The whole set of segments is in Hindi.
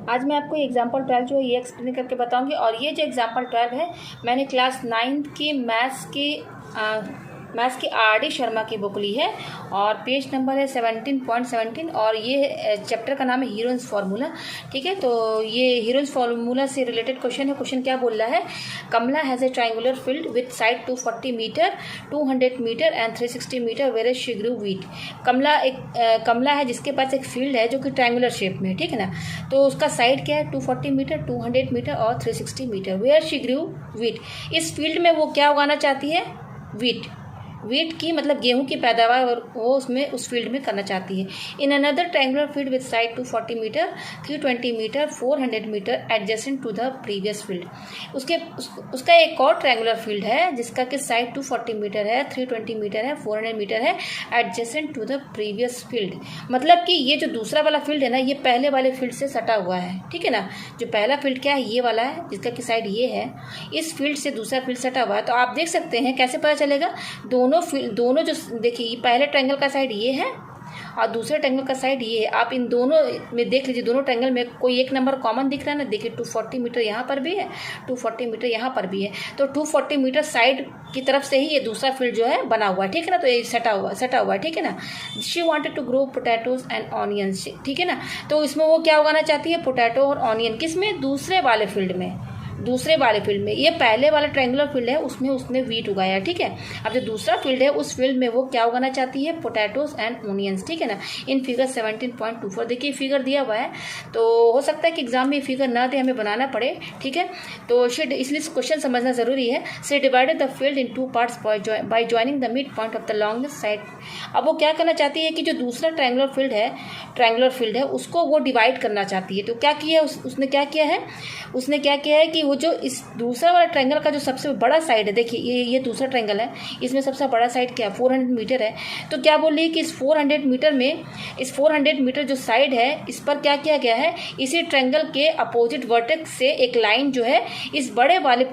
आज मैं आपको एग्जाम्पल 12 जो है ये एक्सप्लेन करके बताऊंगी। और ये जो एग्जाम्पल 12 है मैंने क्लास 9 की मैथ्स की आर.डी. शर्मा की बुक ली है और पेज नंबर है 17.17 और ये चैप्टर का नाम है हीरोइंस फार्मूला। ठीक है, तो ये हीरोइंस फार्मूला से रिलेटेड क्वेश्चन है। क्वेश्चन क्या बोल रहा है, Kamala has a triangular field with side 240 metre, 200 metre and 360 metre where she grew wheat. Kamala है जिसके पास एक फील्ड है जो कि ट्राइंगुलर शेप में, ठीक है ना। तो उसका साइड क्या है, 240 मीटर, 200 मीटर और 360 metre. Where she grew wheat, इस फील्ड में वो क्या उगाना चाहती है, वीट की मतलब गेहूं की पैदावार वो उसमें उस फील्ड में करना चाहती है। In another triangular field with side 240 metre, 320 metre, 400 metre adjacent to the previous field. उसका एक और ट्रायंगुलर फील्ड है जिसका कि साइड 240 मीटर है, 320 मीटर है, 400 मीटर है adjacent to the previous field. मतलब कि ये जो दूसरा वाला फील्ड है ना, ये पहले वाले फील्ड से सटा हुआ है, ठीक है ना। जो पहला फील्ड क्या है, ये वाला है जिसका कि साइड ये है, इस फील्ड से दूसरा फील्ड सटा हुआ है। तो आप देख सकते हैं कैसे पता चलेगा, दोनों जो देखिए पहले ट्रायंगल का साइड ये है और दूसरे ट्रायंगल का साइड ये है। आप इन दोनों में देख लीजिए, दोनों ट्रायंगल में कोई एक नंबर कॉमन दिख रहा है ना। देखिए 240 मीटर यहाँ पर भी है, 240 मीटर यहाँ पर भी है। तो 240 मीटर साइड की तरफ से ही ये दूसरा फील्ड जो है बना हुआ है, ठीक है ना। तो ये सटा हुआ है, ठीक है ना। She wanted to grow potatoes and onions, ठीक है ना। तो इसमें वो क्या उगाना चाहती है, पोटैटो और ऑनियन। किसमें, दूसरे वाले फील्ड में। ये पहले वाला ट्रायंगुलर फील्ड है उसमें उसने वीट उगाया, ठीक है। अब जो दूसरा फील्ड है उस फील्ड में वो क्या उगाना चाहती है, पोटैटोज एंड ओनियंस, ठीक है ना। इन फिगर 17.24 देखिए फिगर दिया हुआ है। तो हो सकता है कि एग्जाम में फिगर ना दे, हमें बनाना पड़े, ठीक है। तो इसलिए क्वेश्चन समझना जरूरी है। से divided the field in 2 parts bye joining the mid point of the longest side. अब वो क्या करना चाहती है कि जो दूसरा ट्रायंगुलर फील्ड है उसको वो डिवाइड करना चाहती है। तो क्या किया उसने क्या किया है कि वो जो इस दूसरा वाला ट्रायंगल का जो सबसे बड़ा साइड है, देखिए ये दूसरा ट्रायंगल है, इसमें सबसे बड़ा साइड क्या है, 400 मीटर है। तो क्या बोल रही है कि इस 400 मीटर जो साइड है इस पर क्या किया गया है, इसी ट्रायंगल के अपोजिट वर्टेक्स से एक लाइन जो है इस बड़े वाले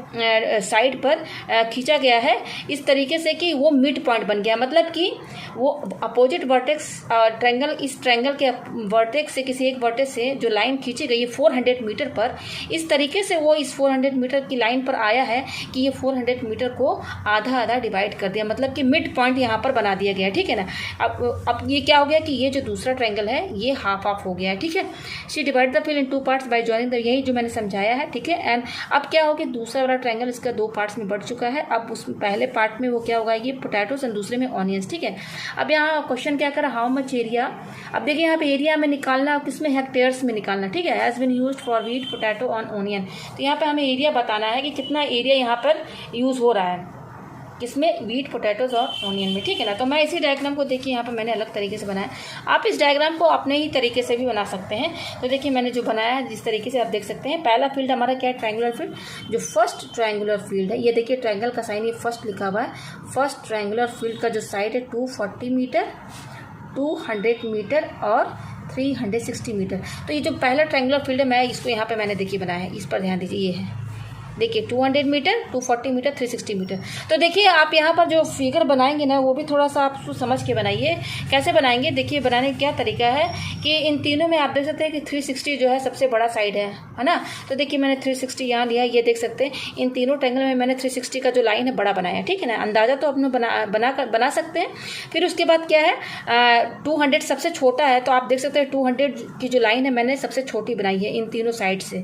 साइड पर खींचा गया है इस तरीके से कि वो मिड पॉइंट बन गया। मतलब कि वो अपोजिट वर्टेक्स ट्रायंगल, इस ट्रायंगल के वर्टेक्स से किसी एक वर्टेक्स से जो लाइन खींची गई है 400 मीटर पर, इस तरीके से वो इस 400 मीटर की लाइन पर आया है कि ये 400 मीटर को आधा डिवाइड कर दिया। मतलब कि मिड पॉइंट यहाँ पर बना दिया गया, ठीक है ना। अब ये क्या हो गया कि ये जो दूसरा ट्रायंगल है ये हाफ ऑफ हो गया है, ठीक है। She divide the field in 2 parts bye joining the, यही जो मैंने समझाया है, ठीक है। एंड अब क्या हो गया, दूसरा वाला ट्रायंगल इसका 2 पार्ट्स में बढ़ चुका है। अब उस पहले पार्ट में वो क्या होगा, ये पोटैटोस एंड दूसरे में ऑनियंस, ठीक है। अब यहाँ क्वेश्चन क्या करा, हाउ मच एरिया। अब देखिए यहाँ पे एरिया में निकालना, किसमें, हेक्टेयर्स में निकालना, ठीक है। Has been used for wheat, potato on onion. तो यहाँ पे हमें एरिया बताना है कि कितना एरिया यहाँ पर यूज हो रहा है, किसमें, व्हीट, पोटैटोज और ऑनियन में, ठीक है ना। तो मैं इसी डायग्राम को देखिए यहाँ पर मैंने अलग तरीके से बनाया। आप इस डायग्राम को अपने ही तरीके से भी बना सकते हैं। तो देखिए मैंने जो बनाया है जिस तरीके से आप देख सकते हैं, पहला फील्ड हमारा क्या है, ट्रायंगुलर फील्ड। जो फर्स्ट ट्रायंगुलर फील्ड है, ये देखिए ट्रायंगल का साइन ये फर्स्ट लिखा हुआ है। फर्स्ट ट्रायंगुलर फील्ड का जो साइड है 240 मीटर, 200 मीटर और 360 मीटर। तो ये जो पहला ट्रायंगुलर फील्ड है, मैं इसको यहाँ पे मैंने देखिए बनाया है, इस पर ध्यान दीजिए। ये है, देखिए 200 मीटर, 240 मीटर, 360 मीटर। तो देखिए आप यहाँ पर जो फिगर बनाएंगे ना वो भी थोड़ा सा आप समझ के बनाइए। कैसे बनाएंगे, देखिए बनाने का क्या तरीका है कि इन तीनों में आप देख सकते हैं कि 360 जो है सबसे बड़ा साइड है ना। तो देखिए मैंने 360 यहाँ लिया, ये देख सकते हैं इन तीनों ट्रायंगल में मैंने 360 का जो लाइन है बड़ा बनाया, ठीक है ना। अंदाजा तो अपने बना सकते हैं। फिर उसके बाद क्या है, 200 सबसे छोटा है, तो आप देख सकते हैं 200 की जो लाइन है मैंने सबसे छोटी बनाई है इन तीनों साइड से।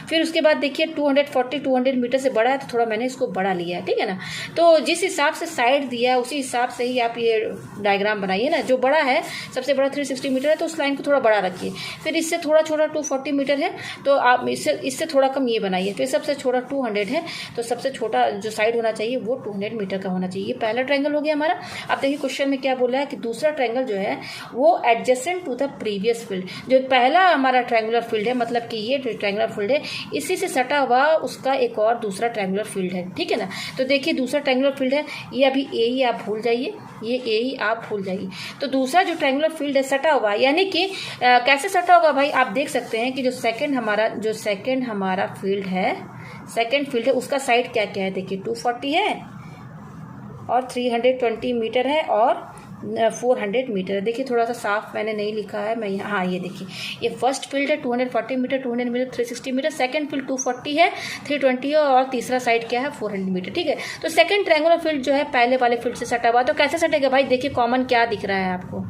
फिर उसके बाद देखिए 200 मीटर से बड़ा है तो थोड़ा मैंने इसको बड़ा लिया है, ठीक है ना। तो जिस हिसाब से साइड दिया है उसी हिसाब से ही आप ये डायग्राम बनाइए ना। जो बड़ा है, सबसे बड़ा 360 मीटर है तो उस लाइन को थोड़ा बड़ा रखिए। फिर इससे थोड़ा छोटा 240 मीटर है तो आप इससे थोड़ा कम ये बनाइए। फिर सबसे छोटा 200 है तो सबसे छोटा जो साइड होना चाहिए वो 200 मीटर का होना चाहिए। ये पहला ट्रायंगल हो गया हमारा। अब देखिए क्वेश्चन में क्या बोला है कि दूसरा ट्रायंगल जो है वो adjacent to the previous field. जो पहला हमारा ट्रायंगुलर फील्ड है, मतलब कि ये ट्रायंगुलर फील्ड है, इसी से सटा हुआ उसका एक और दूसरा ट्रायंगुलर फील्ड है, ठीक है ना। तो देखिए दूसरा ट्रायंगुलर फील्ड है, ये अभी ए ही आप भूल जाइए, ये ए ही आप भूल जाइए। तो दूसरा जो ट्रायंगुलर फील्ड है सटा हुआ, यानी कि कैसे सटा होगा भाई, आप देख सकते हैं कि जो सेकंड हमारा फील्ड है उसका साइड क्या क्या है, देखिए 240 है और 320 मीटर है और 400 मीटर। देखिए थोड़ा सा साफ मैंने नहीं लिखा है मैं यहाँ, हाँ ये देखिए ये फर्स्ट फील्ड है 240 metre, 200 metre 360 metre, second field 240 है, 320 है और तीसरा साइड क्या है 400 मीटर। ठीक है, तो सेकंड ट्रायंगुलर फील्ड जो है पहले वाले फील्ड से सटा हुआ, तो कैसे सटेगा भाई? देखिए कॉमन क्या दिख रहा है आपको,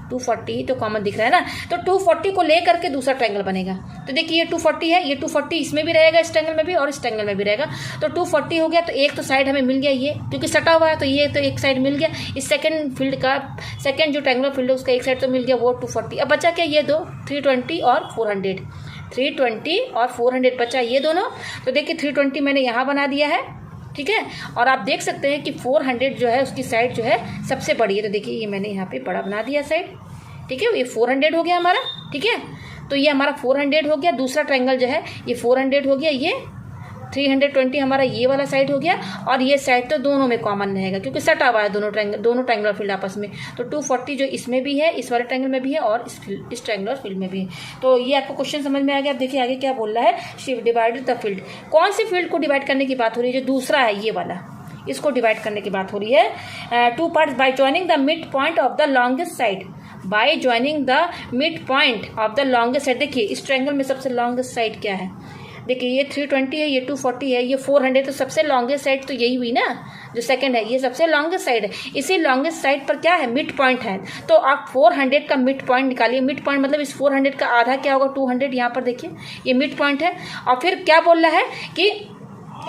240 तो कॉमन दिख रहा है ना, तो 240 को ले करके दूसरा ट्रायंगल बनेगा। तो देखिए ये 240 है, ये 240 इसमें भी रहेगा, इस ट्रायंगल में भी और इस ट्रायंगल में भी रहेगा। तो 240 हो गया, तो एक तो साइड हमें मिल गया ये, क्योंकि सटा हुआ है तो ये तो एक साइड मिल गया। इस सेकंड फील्ड का सेकंड जो ट्रायंगुलर फील्ड है उसका एक साइड तो मिल गया, वो 240। अब बचा क्या? ये दो 320 और 400, 320 और 400 बचा ये दोनों। तो देखिए 320 मैंने यहाँ बना दिया है, ठीक है, और आप देख सकते हैं कि 400 जो है उसकी साइड जो है सबसे बड़ी है। तो देखिए ये मैंने यहाँ पे बड़ा बना दिया साइड, ठीक है, ये 400 हो गया हमारा। ठीक है, तो ये हमारा 400 हो गया। दूसरा ट्रायंगल जो है ये 400 हो गया, ये 320 हमारा ये वाला साइड हो गया, और ये साइड तो दोनों में कॉमन रहेगा क्योंकि सटा हुआ है दोनों ट्रायंगुलर फील्ड आपस में। तो 240 जो इसमें भी है, इस वाले ट्रायंगल में भी है और इस ट्रायंगुलर फील्ड में भी है। तो ये आपको क्वेश्चन समझ में आ गया। अब देखिए आगे क्या बोल रहा है, शिव डिवाइडेड द फील्ड। कौन सी फील्ड को डिवाइड करने की बात हो रही है? जो दूसरा है ये वाला, इसको डिवाइड करने की बात हो रही है। 2 parts bye joining the mid point of the longest side, bye joining the mid point of the longest side. देखिए इस ट्रायंगल में सबसे लॉन्गेस्ट साइड क्या है? देखिए ये 320 है, ये 240 है, ये 400, तो सबसे लॉन्गेस्ट साइड तो यही हुई ना, जो सेकंड है ये सबसे लॉन्गेस्ट साइड है। इसी लॉन्गेस्ट साइड पर क्या है? मिड पॉइंट है। तो आप 400 का मिड पॉइंट निकालिए। मिड पॉइंट मतलब इस 400 का आधा क्या होगा? 200। यहाँ पर देखिए ये मिड पॉइंट है। और फिर क्या बोल रहा है कि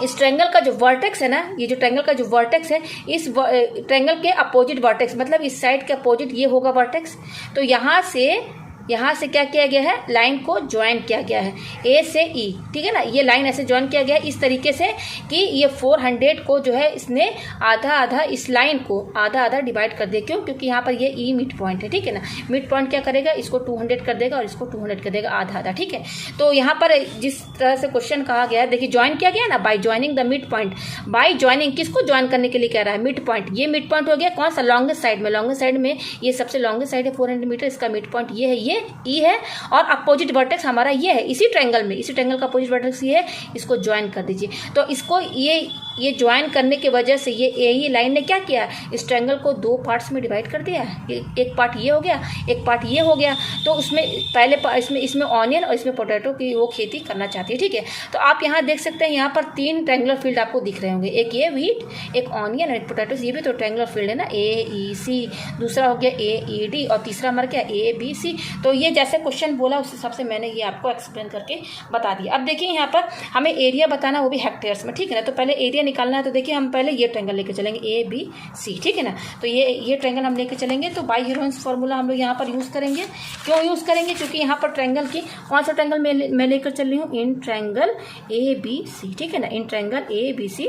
इस ट्रायंगल का जो वर्टेक्स है ना, ये जो ट्रायंगल का जो वर्टेक्स है, इस ट्रायंगल के अपोजिट वर्टेक्स, मतलब इस साइड के अपोजिट ये होगा वर्टेक्स। तो यहाँ से क्या किया गया है? लाइन को ज्वाइन किया गया है, ए से ई, ठीक है ना, ये लाइन ऐसे ज्वाइन किया गया है इस तरीके से कि ये 400 को जो है इसने आधा आधा, इस लाइन को आधा आधा डिवाइड कर दिया। क्यों? क्योंकि यहाँ पर ये ई मिड पॉइंट है, ठीक है ना। मिड पॉइंट क्या करेगा? इसको 200 कर देगा और इसको 200 कर देगा, आधा आधा, ठीक है। तो यहाँ पर जिस तरह से क्वेश्चन कहा गया है, देखिए ज्वाइन किया गया ना, by joining the mid point. By joining किसको ज्वाइन करने के लिए कह रहा है? Mid point. ये मिड पॉइंट हो गया कौन सा? लॉन्गेस्ट साइड में। लॉन्गेस्ट साइड में ये सबसे लॉन्गेस्ट साइड है 400 मीटर, इसका मिड पॉइंट ये है, ये ई है, और अपोजिट वर्टेक्स हमारा ये है। इसी ट्रायंगल में, इसी ट्रायंगल का अपोजिट वर्टेक्स ये है, इसको ज्वाइन कर दीजिए। तो इसको ये ज्वाइन करने की वजह से ये लाइन ने क्या किया? इस ट्रायंगल को 2 पार्ट्स में डिवाइड कर दिया है। एक पार्ट ये हो गया, एक पार्ट ये हो गया। तो उसमें पहले इसमें ऑनियन और इसमें पोटैटो की वो खेती करना चाहती है, ठीक है। तो आप यहाँ देख सकते हैं, यहाँ पर 3 ट्रायंगुलर फील्ड आपको दिख रहे होंगे, एक ये व्हीट, एक ऑनियन और एक पोटैटो। ये भी तो ट्रायंगुलर फील्ड है ना, AEC, दूसरा हो गया AED और तीसरा हमारा क्या? ABC। तो ये जैसे क्वेश्चन बोला उस हिसाब से मैंने ये आपको एक्सप्लेन करके बता दिया। अब देखिए यहाँ पर हमें एरिया बताना, वो भी हेक्टेयर्स में, ठीक है ना। तो पहले एरिया निकालना है, तो देखिए हम पहले ये ट्रायंगल लेके चलेंगे ABC, ठीक है ना। तो ये ट्रायंगल हम लेके चलेंगे। तो बाय हीरोइंस फार्मूला हम लोग यहाँ पर यूज़ करेंगे। क्यों यूज़ करेंगे? क्योंकि यहाँ पर ट्रायंगल की कौन सा ट्रायंगल मैं लेकर चल रही हूँ? इन ट्रायंगल ABC, ठीक है ना, इन ट्रायंगल ABC,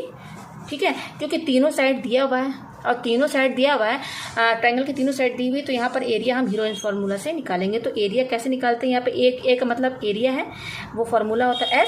ठीक है। क्योंकि तीनों साइड दिया हुआ है और तीनों साइड दिया हुआ है, ट्रायंगल की तीनों साइड दी हुई, तो यहाँ पर एरिया हम हीरोइंस फार्मूला से निकालेंगे। तो एरिया कैसे निकालते हैं? यहाँ पे एक मतलब एरिया है, वो फार्मूला होता है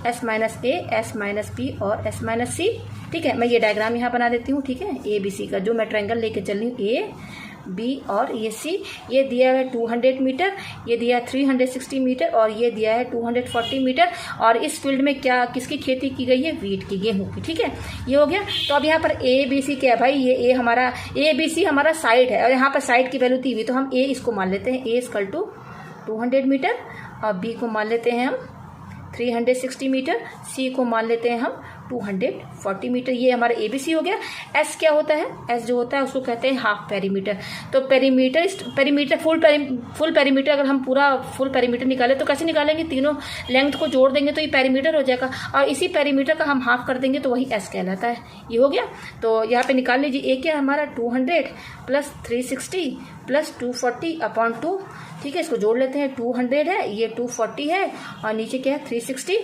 S minus A, S minus B और S माइनस C, ठीक है। मैं ये डायग्राम यहाँ बना देती हूँ, ठीक है, ABC का, जो मैं ट्रायंगल लेके चल रही हूँ, A, B और ये C। ये दिया है 200 मीटर, ये दिया है 360 मीटर और ये दिया है 240 मीटर। और इस फील्ड में क्या किसकी खेती की गई है? व्हीट की, गेहूं की, ठीक है। ये हो गया। तो अब यहाँ पर ABC क्या है भाई? ये हमारा ABC हमारा साइड है, और यहाँ पर साइड की वैल्यू दी हुई, तो हम A इसको मान लेते हैं, A इक्वल टू 200 मीटर, और B को मान लेते हैं हम 360 मीटर, C को मान लेते हैं हम 240 मीटर। ये हमारा ABC हो गया। S क्या होता है? S जो होता है उसको कहते हैं हाफ पेरीमीटर। तो पेरीमीटर फुल पेरीमीटर, अगर हम पूरा फुल पेरीमीटर निकालें तो कैसे निकालेंगे? तीनों लेंथ को जोड़ देंगे तो ये पेरीमीटर हो जाएगा, और इसी पेरीमीटर का हम हाफ कर देंगे तो वही S कहलाता है। ये हो गया। तो यहाँ पे निकाल लीजिए, A क्या है हमारा? 200 प्लस 360 प्लस 240 अपॉन 2, ठीक है। इसको जोड़ लेते हैं, 200 है, ये 240 है, और नीचे क्या है? 360,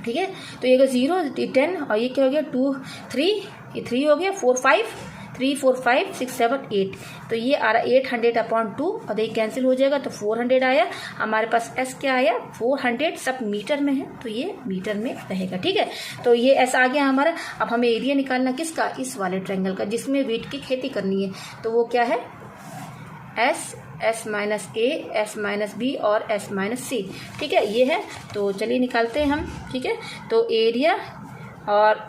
ठीक है। तो ये 0 10 और ये क्या हो गया? 2 3, ये 3 हो गया, 4 5 3 4 5 6 7 8। तो ये आ रहा 800 अपॉन 2, और ये कैंसिल हो जाएगा तो 400 आया हमारे पास। S क्या आया? 400, सब मीटर में है तो ये मीटर में रहेगा, ठीक है। तो ये S आ गया हमारा। अब हमें एरिया निकालना किसका? इस वाले ट्रायंगल का, जिसमें व्हीट की खेती करनी है। तो वो क्या है? S minus A, S minus B और S माइनस C, ठीक है, ये है। तो चलिए निकालते हैं हम, ठीक है। तो एरिया और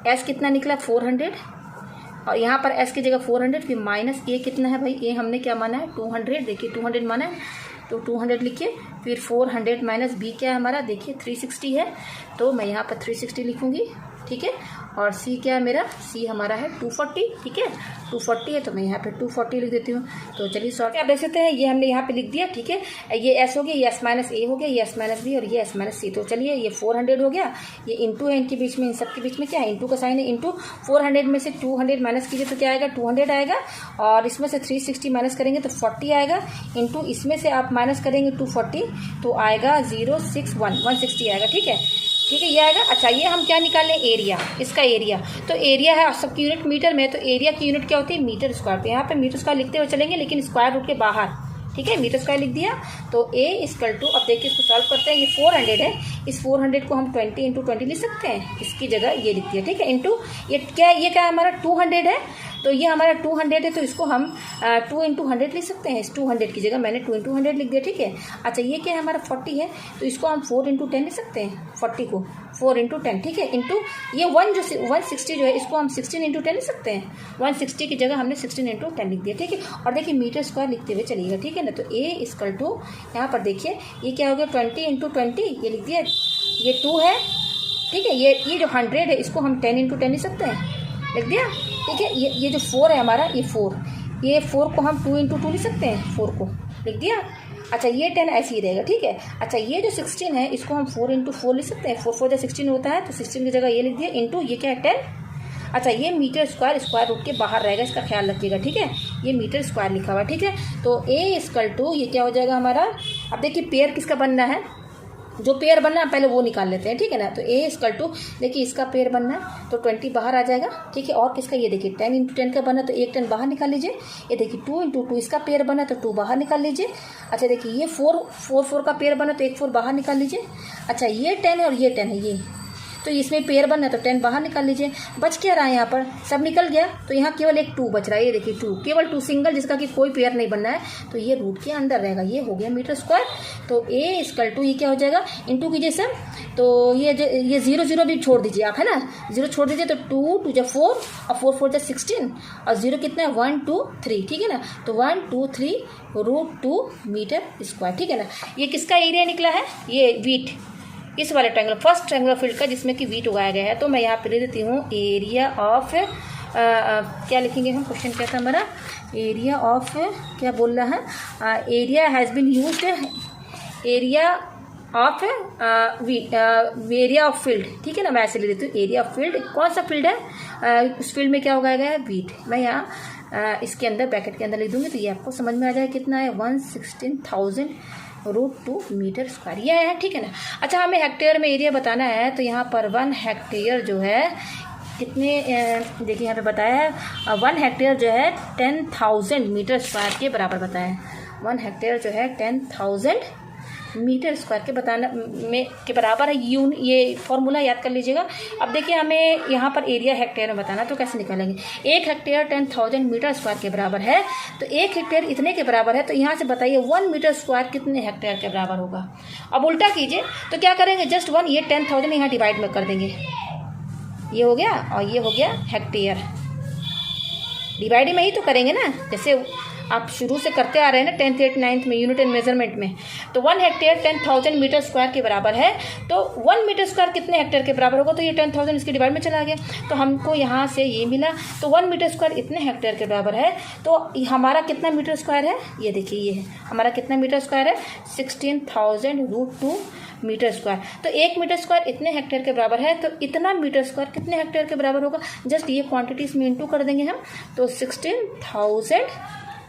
S कितना निकला? 400 और यहाँ पर s की जगह 400, फिर माइनस a कितना है भाई, a हमने क्या माना है 200, देखिए 200 माना है तो 200 लिखिए, फिर 400 माइनस b क्या है हमारा, देखिए 360 है, तो मैं यहाँ पर 360 लिखूँगी, ठीक है। और c क्या है मेरा, c हमारा है 240, ठीक है 240 है, तो मैं यहाँ पे 240 लिख देती हूँ। तो चलिए सॉल्व आप देख सकते हैं, ये हमने यहाँ पे लिख दिया, ठीक है। ये s हो गया, ये s माइनस a हो गया, ये s माइनस b और ये s माइनस c। तो चलिए ये 400 हो गया, ये इंटू है इनके बीच में, इन सब के बीच में क्या है, इंटू का साइन है, इंटू 400 में से 200 माइनस कीजिए तो क्या आएगा 200 आएगा, और इसमें से 360 माइनस करेंगे तो 40 आएगा, इंटू इसमें से आप माइनस करेंगे 240 तो आएगा 061 160 आएगा, ठीक है, ठीक है, ये आएगा। अच्छा ये हम क्या निकालें, एरिया, इसका एरिया, तो एरिया है सबकी यूनिट मीटर में, तो एरिया की यूनिट क्या होती है, मीटर स्क्वायर। तो यहाँ पे मीटर स्क्वायर लिखते हुए चलेंगे, लेकिन स्क्वायर रूट के बाहर, ठीक है, मीटर स्क्वायर लिख दिया। तो a इक्वल टू, अब देखिए इसको सॉल्व करते हैं, ये 400 है, इस 400 को हम 20 इंटू 20 लिख सकते हैं, इसकी जगह ये लिख दिया, ठीक है, इंटू ये क्या है हमारा 200 है, तो ये हमारा 200 है, तो इसको हम 2 इंटू 100 लिख सकते हैं, इस 200 की जगह मैंने 2 इंटू 100 लिख दिया, ठीक है। अच्छा ये क्या है हमारा 40 है, तो इसको हम 4 इंटू 10 लिख सकते हैं, 40 को 4 इंटू 10, ठीक है, इंटू ये 160 जो है इसको हम 16 इंटू 10 लिख सकते हैं, 160 की जगह हमने 16 इंटू 10 लिख दिया, ठीक है। और देखिए मीटर स्क्वायर लिखते हुए चलिएगा, ठीक है ना। तो a इक्वल टू, यहाँ पर देखिए ये क्या हो गया 20 इंटू 20, ये लिख दिया, ये 2 है, ठीक है, ये जो 100 है इसको हम 10 इंटू 10 लिख सकते हैं, लिख दिया, ठीक है। ये जो 4 है हमारा, ये 4 को हम 2 इंटू 2 लिख सकते हैं, 4 को लिख दिया। अच्छा ये 10 ऐसे ही रहेगा, ठीक है। अच्छा ये जो 16 है इसको हम 4 इंटू 4 लिख सकते हैं, 4 4 जब 16 होता है, तो 16 की जगह ये लिख दिया, इंटू ये क्या है 10। अच्छा ये मीटर स्क्वायर रूट के बाहर रहेगा, इसका ख्याल रखिएगा, ठीक है, ये मीटर स्क्वायर लिखा हुआ है, ठीक है। तो a इक्वल टू ये क्या हो जाएगा हमारा, अब देखिए पेयर किसका बनना है, जो पेयर बनना है पहले वो निकाल लेते हैं, ठीक है ना। तो a इक्वल टू, देखिए इसका पेयर बनना है तो 20 बाहर आ जाएगा, ठीक है। और किसका, ये देखिए 10 इंटू 10 का बना तो 1 10 बाहर निकाल लीजिए, ये देखिए 2 इंटू 2 इसका पेयर बना तो 2 बाहर निकाल लीजिए। अच्छा देखिए ये 4 का पेयर बना तो 1 4 बाहर निकाल लीजिए। अच्छा ये 10 है और ये 10 है, ये तो इसमें पेयर बनना है तो 10 बाहर निकाल लीजिए। बच क्या रहा है, यहाँ पर सब निकल गया, तो यहाँ केवल एक 2 बच रहा है, ये देखिए 2, केवल 2 सिंगल, जिसका कि कोई पेयर नहीं बनना है, तो ये रूट के अंदर रहेगा, ये हो गया मीटर स्क्वायर। तो a इक्वल टू ये क्या हो जाएगा, इंटू कीजिए सर, तो ये 0 भी छोड़ दीजिए आप, है ना, 0 छोड़ दीजिए, तो 2 2 जा 4 और 4 4 जा 16 और 0 कितना है 1 2 3, ठीक है ना। तो 1 2 3 √2 मीटर स्क्वायर, ठीक है ना। ये किसका एरिया निकला है, ये वीट, इस वाले ट्रायंगल, फर्स्ट ट्रायंगुलर फील्ड का जिसमें कि वीट उगाया गया है। तो मैं यहाँ पे ले देती हूँ एरिया ऑफ, क्या लिखेंगे हम, क्वेश्चन क्या था हमारा, एरिया ऑफ, क्या बोल रहा है, area has been used, area of area of field, ठीक है ना। मैं ऐसे ले देती हूँ एरिया ऑफ फील्ड, कौन सा फील्ड है, उस फील्ड में क्या उगाया गया है, वीट। मैं यहाँ इसके अंदर ब्रैकेट के अंदर लिख दूँगी, तो ये आपको समझ में आ जाएगा कितना है, 116,000 √2 मीटर स्क्वायर, ये है, ठीक है ना। अच्छा हमें हेक्टेयर में एरिया बताना है, तो यहाँ पर 1 हेक्टेयर जो है कितने, देखिए यहाँ पे बताया है 1 हेक्टेयर जो है 10,000 मीटर स्क्वायर के बराबर बताया है। 1 हेक्टेयर जो है 10,000 मीटर स्क्वायर के बताना में के बराबर है, ये फॉर्मूला याद कर लीजिएगा। अब देखिए हमें यहाँ पर एरिया हेक्टेयर में बताना, तो कैसे निकालेंगे, 1 हेक्टेयर 10,000 मीटर स्क्वायर के बराबर है, तो 1 हेक्टेयर इतने के बराबर है, तो यहाँ से बताइए 1 मीटर स्क्वायर कितने हेक्टेयर के बराबर होगा। अब उल्टा कीजिए, तो क्या करेंगे, जस्ट 1 ये 10,000 यहाँ डिवाइड में कर देंगे, ये हो गया और ये हो गया हेक्टेयर, डिवाइड में ही तो करेंगे ना, जैसे आप शुरू से करते आ रहे हैं ना 10th 8th 9th में यूनिट एंड मेजरमेंट में। तो 1 हेक्टेयर 10,000 मीटर स्क्वायर के बराबर है, तो 1 मीटर स्क्वायर कितने हेक्टेयर के बराबर होगा, तो ये 10,000 इसके डिवाइड में चला गया, तो हमको यहाँ से ये मिला। तो 1 मीटर स्क्वायर इतने हेक्टेयर के बराबर है, तो हमारा कितना मीटर स्क्वायर है, ये देखिए ये है हमारा कितना मीटर स्क्वायर है, 16,000 √2 मीटर स्क्वायर। तो 1 मीटर स्क्वायर इतने हेक्टेयर के बराबर है, तो इतना मीटर स्क्वायर कितने हेक्टेयर के बराबर होगा, जस्ट ये क्वांटिटीज में इंटू कर देंगे हम। तो 16,000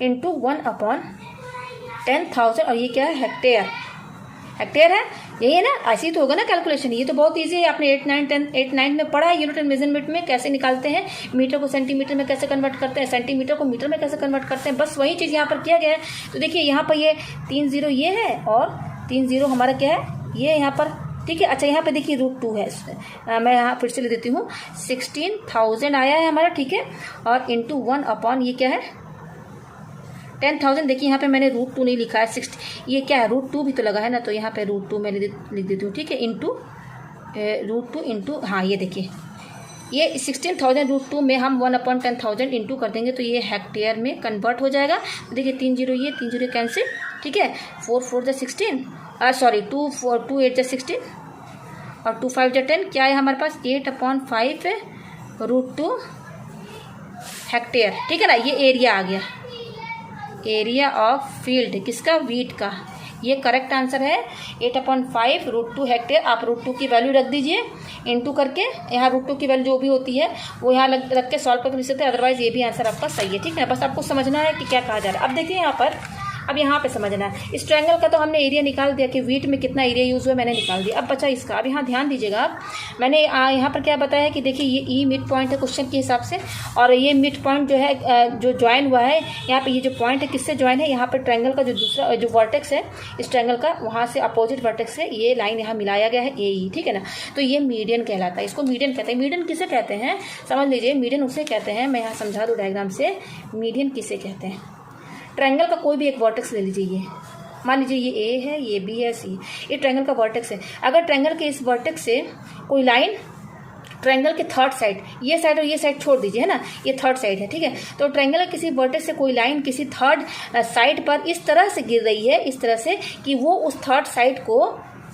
इंटू 1/10,000, और ये क्या है, हेक्टेयर, हेक्टेयर है, यही है ना, ऐसे ही तो होगा ना कैलकुलेशन। ये तो बहुत इजी है, आपने 8 9 में पढ़ा है यूनिट एंड मेजरमेंट में, कैसे निकालते हैं, मीटर को सेंटीमीटर में कैसे कन्वर्ट करते हैं, सेंटीमीटर को मीटर में कैसे कन्वर्ट करते हैं, बस वही चीज़ यहाँ पर किया गया है। तो देखिए यहाँ पर ये 3 0 ये है और 3 0 हमारा क्या है, ये यहाँ पर, ठीक है। अच्छा यहाँ पे देखिए √2 है, मैं यहाँ फिर से ले देती हूँ, 16,000 आया है हमारा, ठीक है, और इंटू 1 ये क्या है 10,000। देखिए यहाँ पे मैंने √2 नहीं लिखा है, 60, ये क्या है √2 भी तो लगा है ना, तो यहाँ पे √2 मैं लिख देती हूँ, ठीक है, इंटू √2 इंटू, हाँ ये देखिए ये 16,000√2 में हम 1/10,000 इंटू कर देंगे तो ये हेक्टेयर में कन्वर्ट हो जाएगा। तो देखिए 3 जीरो ये 3 जीरो कैंसिल, ठीक है। 4 4 जा 16 सॉरी 2 4 2 8 जा 16 और 2 5 जा 10, क्या है हमारे पास 8/5√2 हेक्टेयर, ठीक है ना। ये एरिया आ गया, एरिया ऑफ फील्ड किसका, वीट का। ये करेक्ट आंसर है 8/5√2 हेक्टेयर। आप √2 की वैल्यू रख दीजिए इनटू करके, यहाँ √2 की वैल्यू जो भी होती है वो यहाँ रख के सॉल्व करके लिख सकते हैं, अदरवाइज ये भी आंसर आपका सही है, ठीक है। बस आपको समझना है कि क्या कहा जा रहा है। अब देखिए यहाँ पर, अब यहाँ पे समझना है, इस ट्रायंगल का तो हमने एरिया निकाल दिया कि वीट में कितना एरिया यूज़ हुआ मैंने निकाल दिया। अब बचा इसका। अब यहाँ ध्यान दीजिएगा, मैंने यहाँ पर क्या बताया कि देखिए ये ई मिड पॉइंट है क्वेश्चन के हिसाब से, और ये मिड पॉइंट जो है जो ज्वाइन हुआ है यहाँ पे, ये जो पॉइंट है किससे ज्वाइन है, यहाँ पर ट्रायंगल का जो दूसरा जो वर्टेक्स है इस ट्रायंगल का, वहाँ से अपोजिट वर्टेक्स से ये लाइन यहाँ मिलाया गया है ए, ठीक है ना। तो ये मीडियन कहलाता है, इसको मीडियन कहते हैं। मीडियन किसे कहते हैं समझ लीजिए, मीडियन उसे कहते हैं, मैं यहाँ समझा दूँ डायग्राम से, मीडियन किसे कहते हैं। ट्रायंगल का कोई भी एक वर्टेक्स ले लीजिए, ये मान लीजिए ये ए है, ये बी है, सी, ये ट्रायंगल का वर्टेक्स है। अगर ट्रायंगल के इस वर्टेक्स से कोई लाइन ट्रायंगल के थर्ड साइड, ये साइड और ये साइड छोड़ दीजिए, है ना, ये थर्ड साइड है, ठीक है। तो ट्रायंगल के किसी वर्टेक्स से कोई लाइन किसी थर्ड साइड पर इस तरह से गिर रही है, इस तरह से कि वो उस थर्ड साइड को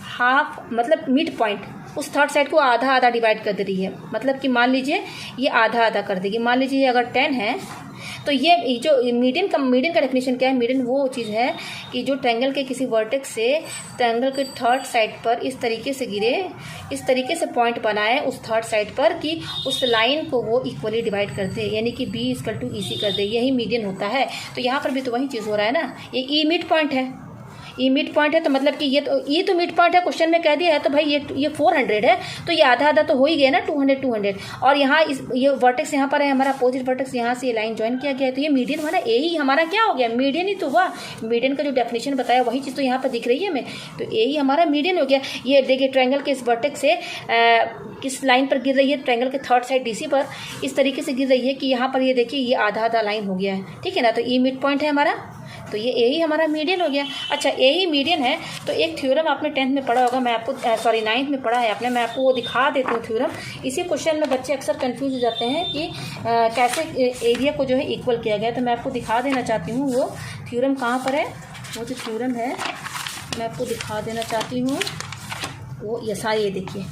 हाफ, मतलब मिड पॉइंट, उस थर्ड साइड को आधा आधा डिवाइड कर दे रही है। मतलब कि मान लीजिए ये आधा आधा कर देगी। मान लीजिए अगर 10 है तो ये जो मीडियन का डेफिनेशन क्या है, मीडियन वो चीज़ है कि जो ट्रायंगल के किसी वर्टेक्स से ट्रायंगल के थर्ड साइड पर इस तरीके से गिरे, इस तरीके से पॉइंट बनाए उस थर्ड साइड पर कि उस लाइन को वो इक्वली डिवाइड कर दे, यानी कि B = EC कर दे, यही मीडियन होता है। तो यहाँ पर भी तो वही चीज़ हो रहा है ना, ये ई मिड पॉइंट है, ई मिड पॉइंट है, तो मतलब कि ये तो मिड पॉइंट है, क्वेश्चन में कह दिया है। तो भाई ये 400 है, तो ये आधा आधा तो हो ही गया ना, 200 और यहाँ ये वर्टेक्स यहाँ पर है हमारा अपोजिट वर्टेक्स, यहाँ से ये लाइन ज्वाइन किया गया है, तो ये मीडियन हमारा ए ही हमारा क्या हो गया, मीडियन ही तो हुआ। मीडियन का जो डेफिनेशन बताया वही चीज़ तो यहाँ पर दिख रही है हमें, तो ए ही हमारा मीडियन हो गया। ये देखिए ट्रायंगल के इस वर्टेक्स से किस लाइन पर गिर रही है, ट्रायंगल के थर्ड साइड DC पर इस तरीके से गिर रही है कि यहाँ पर ये देखिए ये आधा आधा लाइन हो गया है, ठीक है ना। तो ई मिड पॉइंट है हमारा, तो ये ए ही हमारा मीडियन हो गया। अच्छा, ए ही मीडियन है तो एक थ्योरम आपने 10th में पढ़ा होगा, मैं आपको 9th में पढ़ा है आपने, मैं आपको वो दिखा देती हूँ थ्योरम। इसी क्वेश्चन में बच्चे अक्सर कंफ्यूज हो जाते हैं कि कैसे एरिया को जो है इक्वल किया गया, तो मैं आपको दिखा देना चाहती हूँ वो थ्योरम कहाँ पर है। वो जो थ्योरम है मैं आपको दिखा देना चाहती हूँ वो ये देखिए,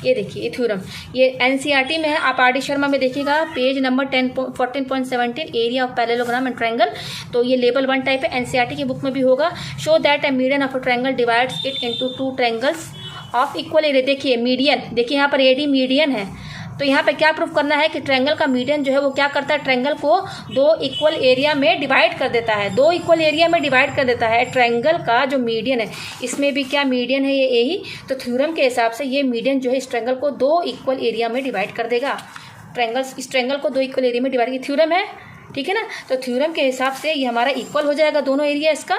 ये देखिए ये थ्योरम, ये NCERT में है, आप RD शर्मा में देखिएगा page number 14.17 area of parallelogram and triangle. तो ये लेवल 1 टाइप है, NCERT की बुक में भी होगा। Show that a median of a triangle divides it into 2 triangles of equal area. देखिए मीडियन, देखिए यहाँ पर AD मीडियन है, तो यहाँ पे क्या प्रूफ करना है कि ट्रायंगल का मीडियन जो है वो क्या करता है, ट्रायंगल को 2 इक्वल एरिया में डिवाइड कर देता है, 2 इक्वल एरिया में डिवाइड कर देता है। ट्रायंगल का जो मीडियन है, इसमें भी क्या मीडियन है, ये ए ही। तो थ्योरम के हिसाब से ये मीडियन जो है इस ट्रायंगल को 2 इक्वल एरिया में डिवाइड कर देगा। इस ट्रायंगल को 2 इक्वल एरिया में डिवाइड की थ्योरम है, ठीक है ना। तो थ्योरम के हिसाब से ये हमारा इक्वल हो जाएगा, दोनों एरिया इसका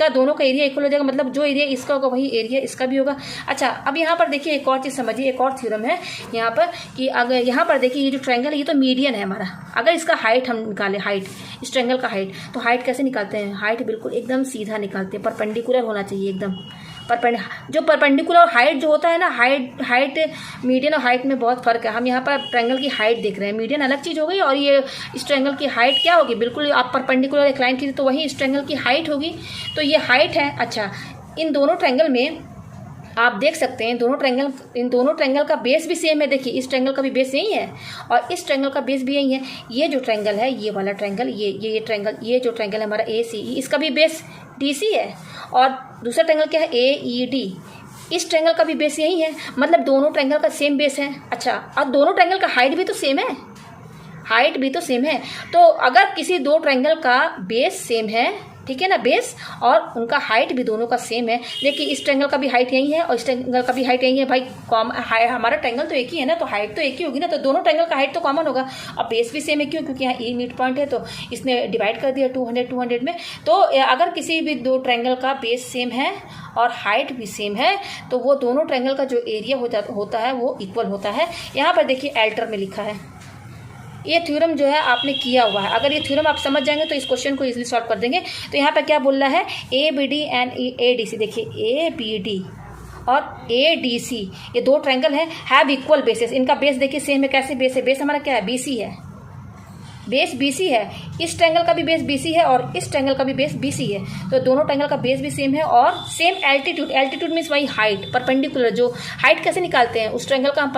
दोनों का एरिया इक्वल हो जाएगा, मतलब जो एरिया इसका होगा वही एरिया इसका भी होगा। अच्छा, अब यहाँ पर देखिए एक और चीज़ समझिए, एक और थ्योरम है यहाँ पर कि अगर यहाँ पर देखिए ये जो ट्रायंगल है ये तो मीडियन है हमारा। अगर इसका हाइट हम निकालें, हाइट इस ट्रायंगल का हाइट, तो हाइट कैसे निकालते हैं, हाइट बिल्कुल एकदम सीधा निकालते हैं, परपेंडिकुलर होना चाहिए एकदम। जो परपेंडिकुलर और हाइट जो होता है ना, हाइट मीडियन और हाइट में बहुत फर्क है। हम यहाँ पर ट्रायंगल की हाइट देख रहे हैं, मीडियन अलग चीज़ हो गई और ये इस ट्रायंगल की हाइट क्या होगी, बिल्कुल आप परपेंडिकुलर एक लाइन की तो वही इस ट्रायंगल की हाइट होगी, तो ये हाइट है। अच्छा, इन दोनों ट्रायंगल में आप देख सकते हैं इन दोनों ट्रायंगल का बेस भी सेम है। देखिए इस ट्रायंगल का भी बेस यही है और इस ट्रायंगल का बेस भी यही है। ये जो ट्रायंगल है, ये वाला ट्रायंगल, ये ट्रायंगल, ये जो ट्रायंगल है हमारा ACE, इसका भी बेस DC है और दूसरा ट्रायंगल क्या है, AED। इस ट्रायंगल का भी बेस यही है, मतलब दोनों ट्रायंगल का सेम बेस है। अच्छा, और दोनों ट्रायंगल का हाइट भी तो सेम है, हाइट भी तो सेम है। तो अगर किसी 2 ट्रायंगल का बेस सेम है, ठीक है ना, बेस और उनका हाइट भी दोनों का सेम है। देखिए इस ट्रायंगल का भी हाइट यही है और इस ट्रायंगल का भी हाइट यही है। भाई हमारा ट्रायंगल तो एक ही है ना, तो हाइट तो एक ही होगी ना, तो दोनों ट्रायंगल का हाइट तो कॉमन होगा और बेस भी सेम है। क्यों? क्योंकि यहाँ ई मिड पॉइंट है तो इसने डिवाइड कर दिया 200 में। तो अगर किसी भी 2 ट्रायंगल का बेस सेम है और हाइट भी सेम है तो वो दोनों ट्रायंगल का जो एरिया होता है वो इक्वल होता है। यहाँ पर देखिए एल्टर में लिखा है, ये थ्योरम जो है आपने किया हुआ है। अगर ये थ्योरम आप समझ जाएंगे तो इस क्वेश्चन को इजीली सॉल्व कर देंगे। तो यहाँ पे क्या बोल रहा है, ABD एंड ADC। देखिए ABD और ADC, ये दो ट्रायंगल है, हैव इक्वल बेसेस। इनका बेस देखिए सेम है। कैसे बेस है? बेस हमारा क्या है? BC है, बेस BC है। इस ट्रायंगल का भी बेस BC है और इस ट्रायंगल का भी बेस BC है, तो दोनों ट्रायंगल का बेस भी सेम है और सेम एल्टीट्यूड। एल्टीट्यूड मीन्स वही हाइट, परपेंडिकुलर। जो हाइट कैसे निकालते हैं? उस ट्रायंगल का हम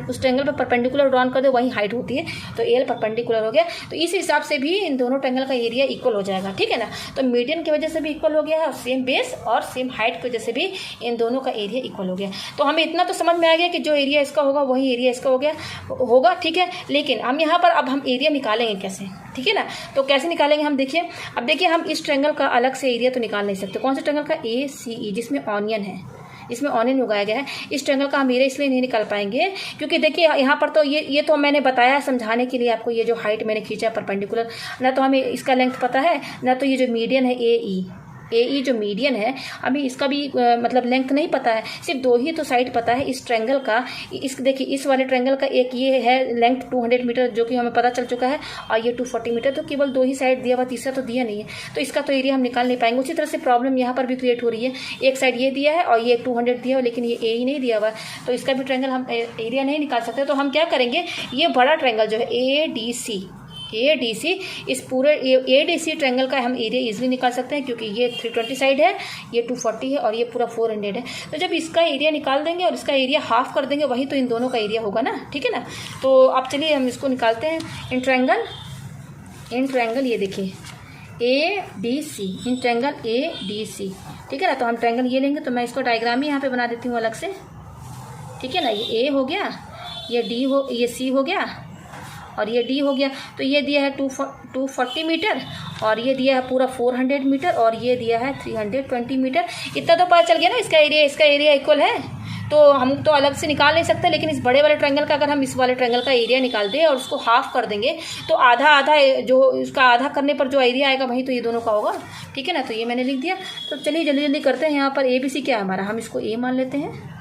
उस ट्रायंगल पर परपेंडिकुलर ड्रॉन कर दो, वही हाइट होती है, तो एल परपेंडिकुलर हो गया। तो इस हिसाब से भी इन दोनों ट्रायंगल का एरिया इक्वल हो जाएगा, ठीक है ना। तो मीडियन की वजह से भी इक्वल हो गया है और सेम बेस और सेम हाइट की वजह से भी इन दोनों का एरिया इक्वल हो गया। तो हमें इतना तो समझ में आ गया कि जो एरिया इसका होगा वही एरिया इसका होगा, ठीक है। लेकिन हम यहाँ पर अब हम एरिया निकालेंगे कैसे, ठीक है ना। तो कैसे निकालेंगे हम देखिए। अब देखिए हम इस ट्रायंगल का अलग से एरिया तो निकाल नहीं सकते। कौन से ट्रायंगल का? ACE, जिसमें ऑनियन है, इसमें ऑनियन उगाया गया है। इस ट्रायंगल का हम एरिया इसलिए नहीं निकाल पाएंगे क्योंकि देखिए यहाँ पर तो ये तो मैंने बताया समझाने के लिए आपको। ये जो हाइट मैंने खींचा परपेंडिकुलर, ना तो हमें इसका लेंथ पता है, ना तो ये जो मीडियन है AE जो मीडियन है, अभी इसका भी मतलब लेंथ नहीं पता है। सिर्फ दो ही तो साइड पता है इस ट्रायंगल का। इस देखिए इस वाले ट्रायंगल का एक ये है लेंथ 200 मीटर, जो कि हमें पता चल चुका है, और ये 240 मीटर। तो केवल दो ही साइड दिया हुआ, तीसरा तो दिया नहीं है, तो इसका तो एरिया हम निकाल नहीं पाएंगे। उसी तरह से प्रॉब्लम यहाँ पर भी क्रिएट हो रही है। एक साइड ये दिया है और ये 200 दिया हुआ, लेकिन ये AE नहीं दिया हुआ, तो इसका भी ट्रायंगल हम एरिया नहीं निकाल सकते। तो हम क्या करेंगे, ये बड़ा ट्रायंगल जो है ADC, इस पूरे ADC ट्रायंगल का हम एरिया इजीली निकाल सकते हैं, क्योंकि ये 320 साइड है, ये 240 है और ये पूरा 400 है। तो जब इसका एरिया निकाल देंगे और इसका एरिया हाफ कर देंगे, वही तो इन दोनों का एरिया होगा ना, ठीक है ना। तो अब चलिए हम इसको निकालते हैं। इन ट्रायंगल ये देखिए ADC, इन ट्रायंगल ADC, ठीक है ना। तो हम ट्रायंगल ये लेंगे, तो मैं इसको डायग्राम ही यहाँ पे बना देती हूँ अलग से, ठीक है ना। ये A हो गया, ये C हो गया और ये D हो गया। तो ये दिया है 240 मीटर और ये दिया है पूरा 400 मीटर और ये दिया है 320 मीटर। इतना तो पता चल गया ना इसका एरिया इक्वल है। तो हम तो अलग से निकाल नहीं सकते, लेकिन इस बड़े वाले ट्रायंगल का अगर हम इस वाले ट्रायंगल का एरिया निकाल दें और उसको हाफ कर देंगे, तो आधा जो इसका आधा करने पर जो एरिया आएगा वही तो ये दोनों का होगा, ठीक है ना। तो ये मैंने लिख दिया। तो चलिए जल्दी करते हैं। यहाँ पर ABC क्या है हमारा, हम इसको A मान लेते हैं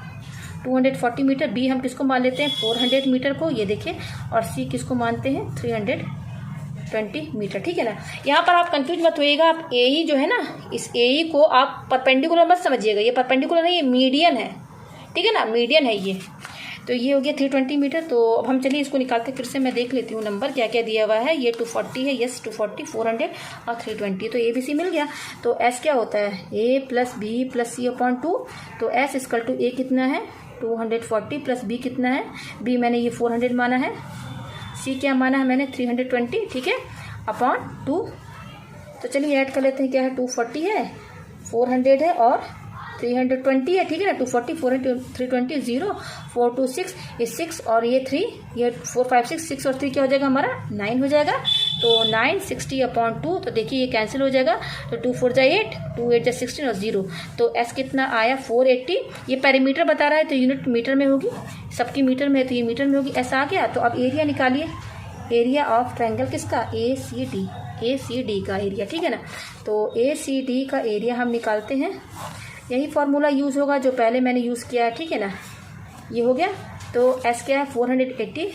240 मीटर। B हम किसको मान लेते हैं 400 मीटर को, ये देखिए। और C किसको मानते हैं 320 मीटर, ठीक है ना। यहाँ पर आप कंफ्यूज मत होइएगा। आप AE जो है ना, इस AE को आप परपेंडिकुलर मत समझिएगा। ये परपेंडिकुलर नहीं, ये मीडियन है, ठीक है ना, मीडियन है ये। तो ये हो गया 320 मीटर। तो अब हम चलिए इसको निकालते, फिर से मैं देख लेती हूँ नंबर क्या क्या दिया हुआ है। ये 240 है, यस 240, 400 और 320। तो ABC मिल गया। तो S क्या होता है, A + B + C/2। तो S = A कितना है 240 + B कितना है, B मैंने ये 400 माना है, C क्या माना है मैंने 320, ठीक है, /2। तो चलिए ऐड कर लेते हैं। क्या है 240 है, 400 है और 320 है, ठीक है ना। 240 400 320 0 4 2 6, ये 6 और ये 3, ये 4 5 6 और 3 क्या हो जाएगा हमारा 9 हो जाएगा। तो 960/2। तो देखिए ये कैंसिल हो जाएगा। तो 2 4 = 8, 2 8 = 16 और 0। तो S कितना आया 480। ये पेरीमीटर बता रहा है तो यूनिट मीटर में होगी, सबकी मीटर में है तो ये मीटर में होगी। S आ गया। तो अब एरिया निकालिए, एरिया ऑफ ट्रायंगल किसका, ACD का एरिया, ठीक है ना। तो ACD का एरिया हम निकालते हैं। यही फार्मूला यूज़ होगा जो पहले मैंने यूज़ किया है, ठीक है ना। ये हो गया। तो S क्या है 480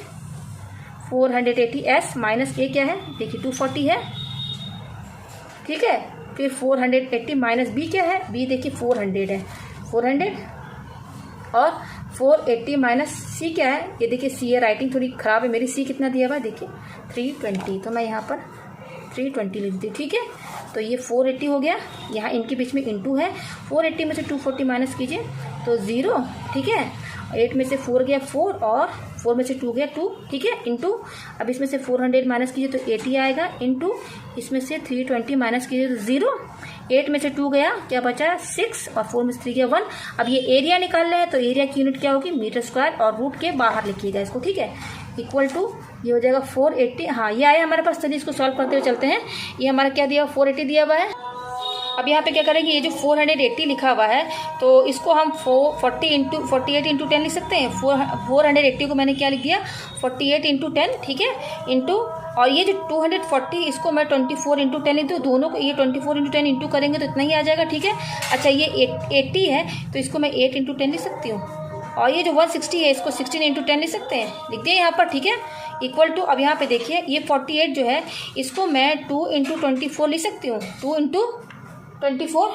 S - A क्या है, देखिए 240 है, ठीक है। फिर 480 - B क्या है, B देखिए 400 है, 400 और 480 - C क्या है, ये देखिए C है, राइटिंग थोड़ी ख़राब है मेरी। C कितना दिया हुआ है देखिए 320। तो मैं यहाँ पर 320 लिख दी, ठीक है। तो ये 480 हो गया, यहाँ इनके बीच में इंटू है। 480 में से 240 माइनस कीजिए तो 0, ठीक है। 8 में से 4 गया 4 और 4 में से 2 गया 2, ठीक है, इंटू। अब इसमें से 400 माइनस कीजिए तो 80 आएगा, इंटू इसमें से 320 माइनस कीजिए तो 0। 8 में से 2 गया, क्या बचा 6 और 4 में से 3 गया 1। अब ये एरिया निकाल रहे हैं तो एरिया की यूनिट क्या होगी मीटर स्क्वायर, और रूट के बाहर लिखिएगा इसको, ठीक है। इक्वल टू ये हो जाएगा 480। हाँ ये आया हमारे पास। चलिए इसको सॉल्व करते हुए चलते हैं। ये हमारा क्या दिया 480 दिया हुआ है। अब यहाँ पे क्या करेंगे, ये जो 480 लिखा हुआ है तो इसको हम 48 × 10 लिख सकते हैं। 480 को मैंने क्या लिख दिया 48 × 10, ठीक है, इंटू। और ये जो 240 इसको मैं 24 × 10 लिख दूँ, दोनों को ये 24 × 10 इंटू करेंगे तो इतना ही आ जाएगा, ठीक है। अच्छा ये 80 है तो इसको मैं 8 × 10 लिख सकती हूँ। और ये जो 160 है इसको 16 × 10 लिख सकते हैं, लिख दिए यहाँ पर, ठीक है। इक्वल टू, अब यहाँ पे देखिए ये 48 जो है इसको मैं 2 × 24 लिख सकती हूँ, 2 × 24,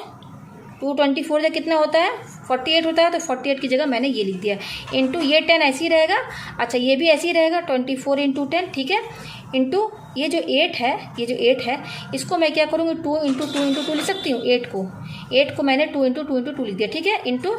224 जब कितना होता है 48 होता है, तो 48 की जगह मैंने ये लिख दिया इंटू ये 10 ऐसे ही रहेगा। अच्छा ये भी ऐसे ही रहेगा 24 इंटू 10, ठीक है, इंटू ये जो 8 है, ये जो 8 है इसको मैं क्या करूँगी 2 इंटू 2 इंटू 2 लिख सकती हूँ। 8 को मैंने 2 इंटू 2 इंटू 2 लिख दिया, ठीक है, इंटू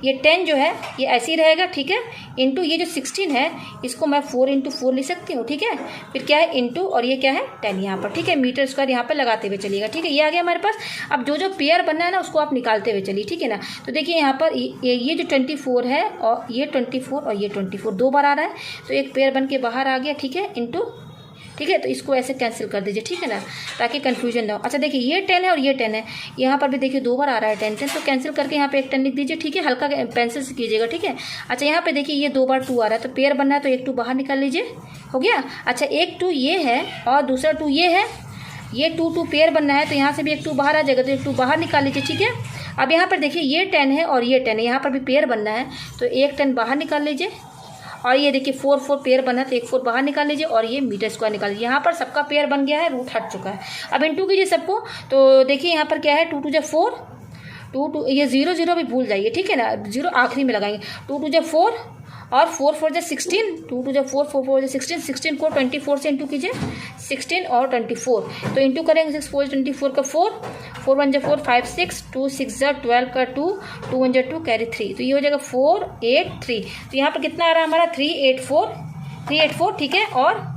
ये 10 जो है ये ऐसे ही रहेगा, ठीक है, इंटू ये जो 16 है इसको मैं 4 इंटू 4 लिख सकती हूँ, ठीक है, फिर क्या है इंटू और ये क्या है 10 यहाँ पर, ठीक है, मीटर स्क्वायर यहाँ पर लगाते हुए चलिएगा, ठीक है, ये आ गया हमारे पास। अब जो जो पेयर बनना है ना उसको आप निकालते हुए चलिए, ठीक है ना। तो देखिए यहाँ पर ये जो 24 है और ये 24 और ये 24 2 बार आ रहा है, तो एक पेयर बन के बाहर आ गया, ठीक है, इंटू, ठीक है, तो इसको ऐसे कैंसिल कर दीजिए, ठीक है ना, ताकि कंफ्यूजन ना हो। अच्छा देखिए ये 10 है और ये 10 है, यहाँ पर भी देखिए 2 बार आ रहा है 10, तो कैंसिल करके यहाँ पे एक 10 लिख दीजिए, ठीक है, हल्का पेंसिल से कीजिएगा, ठीक है। अच्छा यहाँ पे देखिए ये 2 बार 2 आ रहा है, तो पेयर बनना है तो एक 2 बाहर निकाल लीजिए, हो गया। अच्छा एक 2 ये है और दूसरा 2 ये है, ये 2 पेयर बनना है तो यहाँ से भी एक 2 बाहर आ जाएगा, तो एक 2 बाहर निकाल लीजिए, ठीक है। अब यहाँ पर देखिए ये 10 है और ये 10 है, यहाँ पर भी पेयर बनना है तो एक 10 बाहर निकाल लीजिए, और ये देखिए 4 पेयर बना है तो एक 4 बाहर निकाल लीजिए, और ये मीटर स्क्वायर निकाल लीजिए। यहाँ पर सबका पेयर बन गया है, रूट हट चुका है। अब इंटू कीजिए सबको, तो देखिए यहाँ पर क्या है 2 2 जा 4, 2 2 ये 0 0 भी भूल जाइए, ठीक है ना, 0 आखिरी में लगाएंगे, 2 2 जा 4 और 4 4 जा 16, 2 2 जा 4 4 4 जा 16, 16 को 24 से इंटू कीजिए, 16 और 24 तो इंटू करेंगे 6 4 24 का 4 4 1 जा 4 5 6 2 6 जा 12 का 2 2 1 जा 2 कैरी 3, तो ये हो जाएगा 4 8 3। तो यहाँ पर कितना आ रहा है हमारा 384, ठीक है, और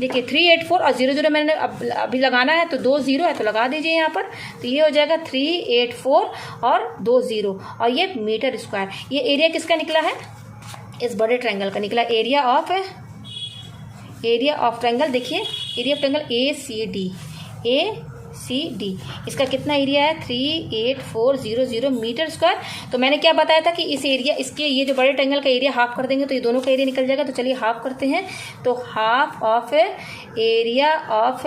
देखिए 384 और 0 0 मैंने अभी लगाना है तो 2 0 है तो लगा दीजिए यहाँ पर, तो ये हो जाएगा 384 और 2 0 और ये मीटर स्क्वायर। ये एरिया किसका निकला है, इस बड़े ट्रायंगल का निकला, एरिया ऑफ ट्रायंगल। देखिए एरिया ऑफ ट्रायंगल ACD, इसका कितना एरिया है 38400 मीटर स्क्वायर। तो मैंने क्या बताया था कि इस एरिया, इसके ये जो बड़े ट्रायंगल का एरिया हाफ कर देंगे तो ये दोनों का एरिया निकल जाएगा। तो चलिए हाफ करते हैं, तो half of area of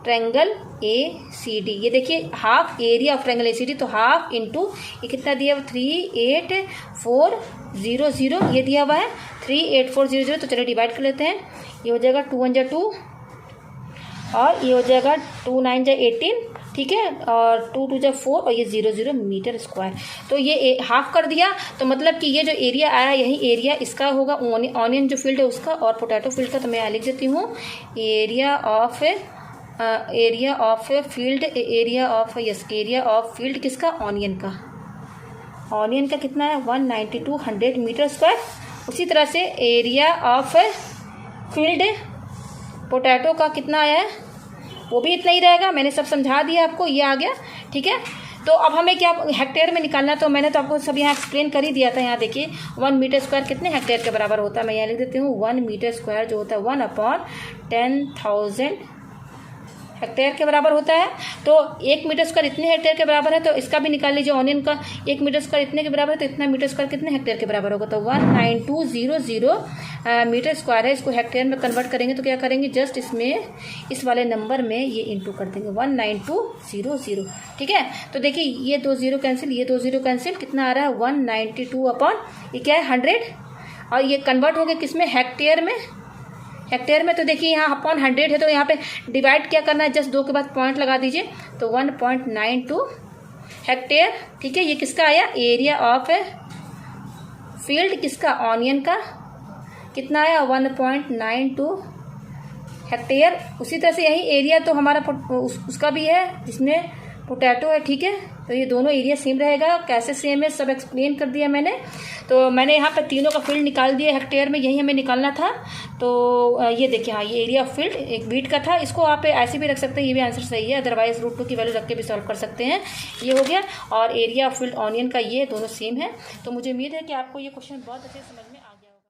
triangle ACD, ये देखिए half area of triangle ACD, तो हाफ इंटू ये कितना दिया हुआ 38400 ये दिया हुआ है 38400, तो चलिए डिवाइड कर लेते हैं, ये हो जाएगा 2 1 जा 2 और ये हो जाएगा 2 9 जा 18, ठीक है, और 2 2 जा 4 और ये 0 0 मीटर स्क्वायर। तो ये हाफ कर दिया, तो मतलब कि ये जो एरिया आया यही एरिया इसका होगा, ऑनियन जो फील्ड है उसका और पोटैटो फील्ड का। तो मैं लिख देती हूँ एरिया ऑफ फील्ड किसका, ऑनियन का कितना है 192 मीटर स्क्वायर। उसी तरह से एरिया ऑफ फील्ड पोटैटो का कितना आया है, वो भी इतना ही रहेगा। मैंने सब समझा दिया आपको, ये आ गया, ठीक है। तो अब हमें क्या हेक्टेयर में निकालना, तो मैंने तो आपको सब यहाँ एक्सप्लेन कर ही दिया था। यहाँ देखिए 1 मीटर स्क्वायर कितने हेक्टेयर के बराबर होता है, मैं यहाँ लिख देती हूँ 1 मीटर स्क्वायर जो होता है 1/10,000 हेक्टेयर के बराबर होता है। तो 1 मीटर स्क्वायर इतने हेक्टेयर के बराबर है, तो इसका भी निकाल लीजिए, ऑनियन का 1 मीटर स्क्वायर इतने के बराबर है, तो इतना मीटर स्क्वायर कितने हेक्टेयर के बराबर होगा, तो 19200 मीटर स्क्वायर है। इसको हेक्टेयर में कन्वर्ट करेंगे तो क्या करेंगे, जस्ट इसमें इस वाले नंबर में ये इंटू कर देंगे 19200, ठीक है। तो देखिए ये 2 0 कैंसिल, ये 2 0 कैंसिल, कितना आ रहा है 192 अपॉन ये क्या है 100, और ये कन्वर्ट हो गया किस में, हेक्टेयर में। तो देखिए यहाँ अपॉन 100 है, तो यहाँ पे डिवाइड क्या करना है, जस्ट 2 के बाद पॉइंट लगा दीजिए, तो 1.92 हेक्टेयर, ठीक है। ये किसका आया, एरिया ऑफ फील्ड किसका, ऑनियन का कितना आया 1.92 हेक्टेयर। उसी तरह से यही एरिया तो हमारा उसका भी है जिसमें पोटैटो है, ठीक है। तो ये दोनों एरिया सेम रहेगा, कैसे सेम है सब एक्सप्लेन कर दिया मैंने। तो मैंने यहाँ पर तीनों का फील्ड निकाल दिया हेक्टेयर में, यही हमें निकालना था। तो ये देखिए, हाँ ये एरिया ऑफ फील्ड एक बीट का था, इसको आप ऐसे भी रख सकते हैं, ये भी आंसर सही है, अदरवाइज √2 की वैल्यू रख के भी सॉल्व कर सकते हैं। ये हो गया, और एरिया ऑफ फील्ड ऑनियन का ये दोनों सेम है। तो मुझे उम्मीद है कि आपको ये क्वेश्चन बहुत अच्छे समझ में आ